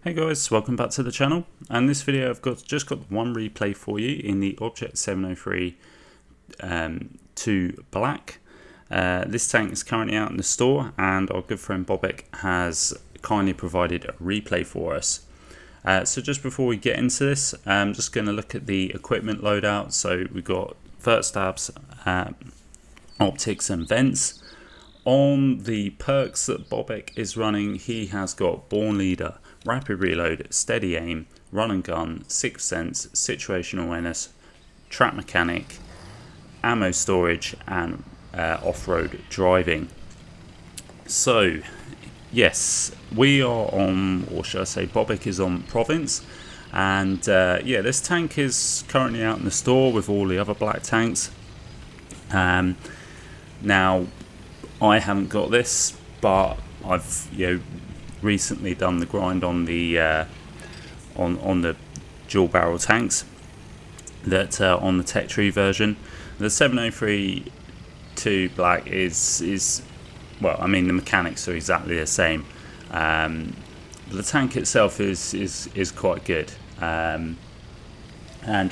Hey guys, welcome back to the channel. And this video I've just got one replay for you in the Object 703 to black. This tank is currently out in the store and our good friend Bobek has kindly provided a replay for us. So just before we get into this, I'm just going to look at the equipment loadout. So we've got vert stabs, optics and vents. On the perks that Bobek is running, he has got Born Leader, Rapid Reload, Steady Aim, Run and Gun, Sixth Sense, Situational Awareness, Trap Mechanic, Ammo Storage and Off-Road Driving. So yes, we are on, or should I say Bobek is on Province, and yeah, this tank is currently out in the store with all the other black tanks. Now I haven't got this, but I've recently done the grind on the on the dual barrel tanks that on the tech tree version. The 703 to black is well, I mean the mechanics are exactly the same, but the tank itself is quite good, and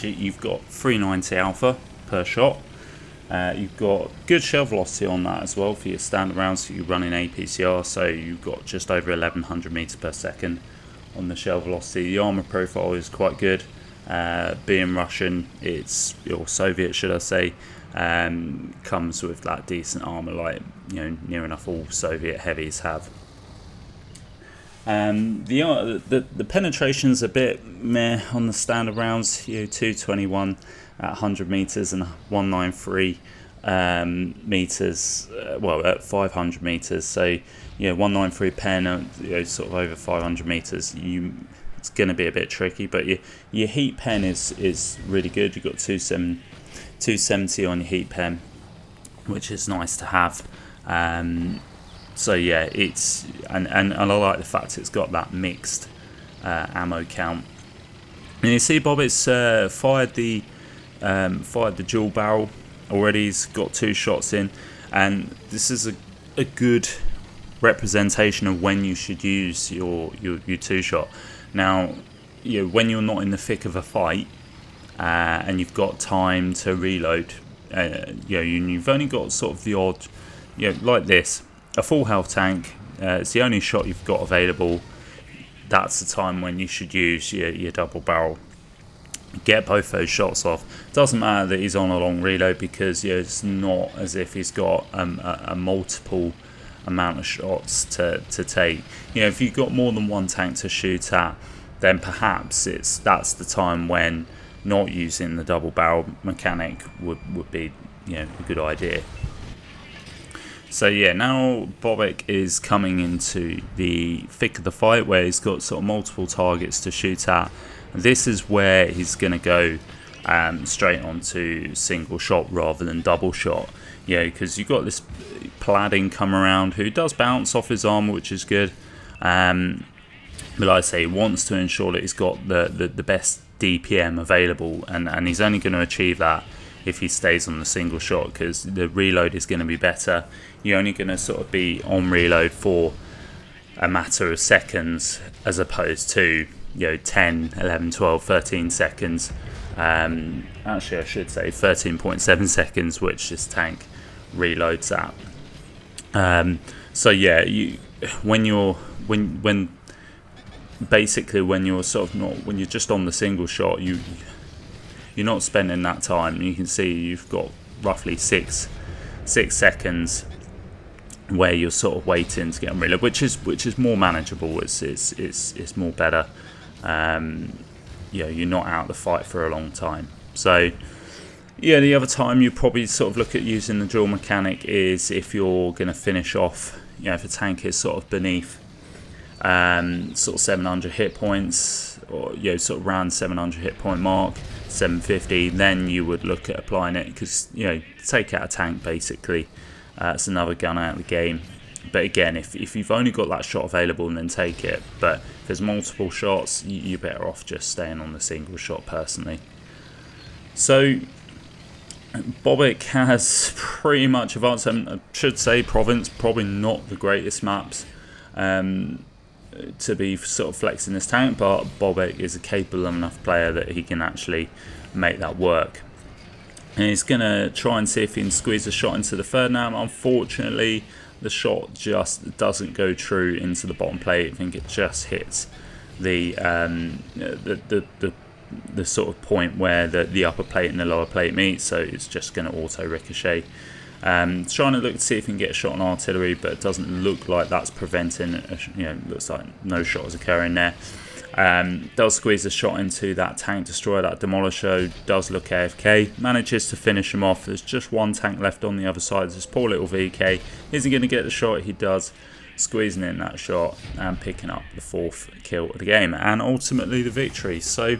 you've got 390 alpha per shot. You've got good shell velocity on that as well for your standard rounds. So you're running APCR, so you've got just over 1100 meters per second on the shell velocity. The armor profile is quite good. Being Russian, or Soviet, should I say, comes with that decent armor, like near enough all Soviet heavies have. The penetration's a bit meh on the standard rounds. 221 at 100 meters and 193 meters. Well, at 500 meters. So 193 pen, sort of over 500 meters. It's going to be a bit tricky, but your heat pen is really good. You've got 270 on your heat pen, which is nice to have. So yeah, it's and I like the fact it's got that mixed ammo count. And you see Bobek's fired the dual barrel already. He's got 2 shots in, and this is a good representation of when you should use your 2-shot. Now, when you're not in the thick of a fight and you've got time to reload, you've only got sort of the odd, like this. A full health tank, it's the only shot you've got available. That's the time when you should use your double barrel. Get both those shots off. Doesn't matter that he's on a long reload, because it's not as if he's got a multiple amount of shots to take. If you've got more than one tank to shoot at, then perhaps that's the time when not using the double barrel mechanic would be a good idea. So yeah, now Bobek is coming into the thick of the fight where he's got sort of multiple targets to shoot at. This is where he's going to go straight onto single shot rather than double shot. Because you've got this Paladin come around who does bounce off his armor, which is good. But like I say, he wants to ensure that he's got the best DPM available, and he's only going to achieve that if he stays on the single shot, because the reload is going to be better. You're only going to sort of be on reload for a matter of seconds, as opposed to 10, 11, 12, 13 seconds. Actually, I should say 13.7 seconds, which this tank reloads at. So yeah, when you're sort of not, when you're just on the single shot, you're not spending that time. You can see you've got roughly 6 seconds where you're sort of waiting to get on reload, which is more manageable. It's more better. You're not out of the fight for a long time. So yeah, the other time you probably sort of look at using the dual mechanic is if you're going to finish off, if a tank is sort of beneath sort of 700 hit points, or sort of around 700 hit point mark, 750, then you would look at applying it, because take out a tank basically. It's another gun out of the game. But again, if you've only got that shot available, then take it. But if there's multiple shots, you're better off just staying on the single shot personally. So Bobek has pretty much advanced. I should say Province, probably not the greatest maps. to be sort of flexing this tank, but Bobek is a capable enough player that he can actually make that work. And he's going to try and see if he can squeeze a shot into the third now. Unfortunately, the shot just doesn't go true into the bottom plate. I think it just hits the sort of point where the upper plate and the lower plate meet, so it's just going to auto ricochet. Trying to look to see if he can get a shot on artillery, but it doesn't look like that's preventing. Looks like no shot is occurring there. Does squeeze a shot into that tank destroyer, that demolisher. Does look AFK. Manages to finish him off. There's just one tank left on the other side. This poor little VK. Is he going to get the shot? He does. Squeezing in that shot and picking up the 4th kill of the game, and ultimately the victory. So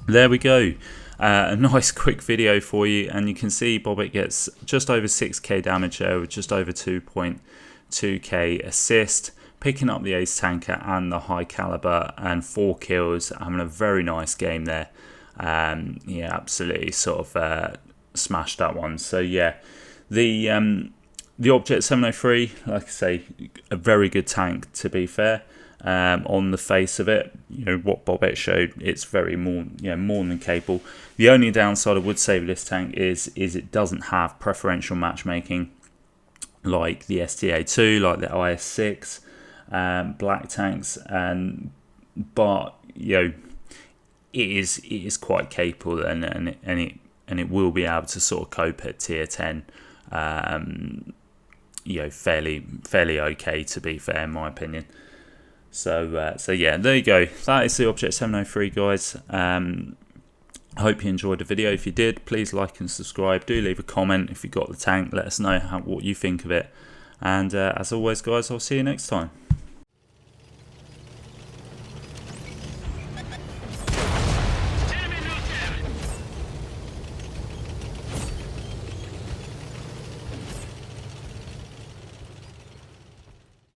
there we go. A nice quick video for you, and you can see Bobek gets just over 6k damage there with just over 2.2k assist, picking up the ace tanker and the high caliber, and 4 kills, having a very nice game there. Yeah, absolutely sort of smashed that one. So yeah, the Object 703, like I say, a very good tank to be fair. On the face of it, what Bobek showed, it's very more than capable. The only downside I would say with this tank is it doesn't have preferential matchmaking like the STA2, like the IS6, black tanks, but it is quite capable, and it will be able to sort of cope at tier 10. Fairly okay, to be fair, in my opinion. So yeah, there you go. That is the Object 703, guys. I hope you enjoyed the video. If you did, please like and subscribe. Do leave a comment if you got the tank. Let us know what you think of it. And as always, guys, I'll see you next time.